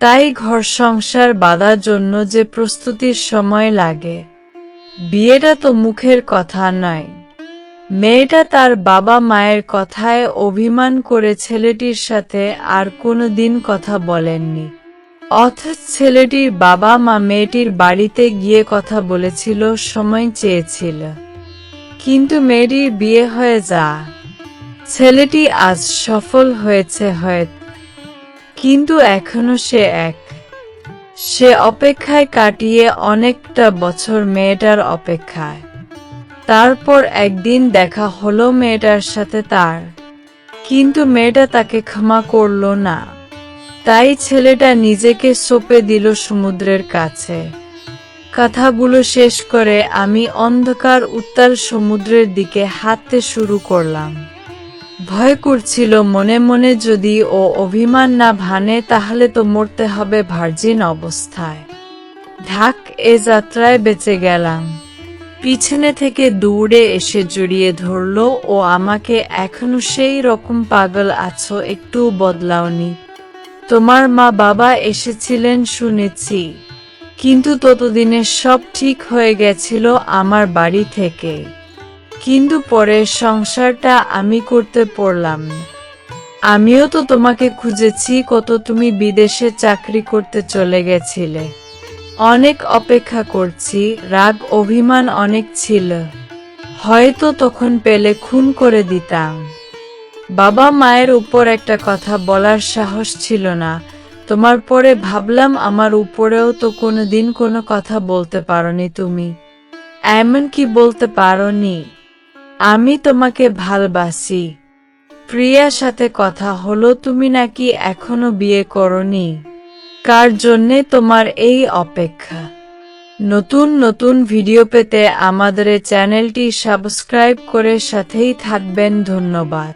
তাই ঘর সংসার বাঁধার জন্য যে প্রস্তুতির সময় লাগে, বিয়েটা তো মুখের কথা নয়। মেয়েটা তার বাবা মায়ের কথায় অভিমান করে ছেলেটির সাথে আর কোনো দিন কথা বলেননি। অথচ ছেলেটির বাবা মা মেয়েটির বাড়িতে গিয়ে কথা বলেছিল, সময় চেয়েছিল, কিন্তু মেয়েটির বিয়ে হয়ে যা। ছেলেটি আজ সফল হয়েছে কিন্তু এখনো সে অপেক্ষায় কাটিয়ে অনেকটা বছর মেয়েটার অপেক্ষায়। তারপর একদিন দেখা হলো মেয়েটার সাথে তার, কিন্তু মেয়েটা তাকে ক্ষমা করল না। তাই ছেলেটা নিজেকে সঁপে দিল সমুদ্রের কাছে। কথাগুলো শেষ করে আমি অন্ধকার উত্তাল সমুদ্রের দিকে হাঁটতে শুরু করলাম। ভয় করছিল মনে মনে, যদি ও অভিমান না ভানে তাহলে তো মরতে হবে ভার্জিন অবস্থায়। ঢাক এ যাত্রায় বেঁচে গেলাম। পিছনে থেকে দৌড়ে এসে জড়িয়ে ধরল ও আমাকে, এখনো সেই রকম পাগল আছো, একটু বদলাওনি। তোমার মা বাবা এসেছিলেন শুনেছি, কিন্তু ততদিনে সব ঠিক হয়ে গেছিল আমার বাড়ি থেকে। কিন্তু পরের সংসারটা আমি করতে পারলাম না। আমিও তো তোমাকে খুঁজেছি কত, তুমি বিদেশে চাকরি করতে চলে গেছিলে। অনেক অপেক্ষা করছি, রাগ অভিমান অনেক ছিল, হয়তো তখন পেলে খুন করে দিতাম। বাবা মায়ের উপর একটা কথা বলার সাহস ছিল না। তোমার পরে ভাবলাম আমার উপরেও তো কোনোদিন কোনো কথা বলতে পারোনি তুমি। এমন কি বলতে পারোনি আমি তোমাকে ভালোবাসি? প্রিয়ার সাথে কথা হলো, তুমি নাকি এখনো বিয়ে করনি। কার জন্যে তোমার এই অপেক্ষা? নতুন নতুন ভিডিও পেতে আমাদের চ্যানেলটি সাবস্ক্রাইব করে সাথেই থাকবেন। ধন্যবাদ।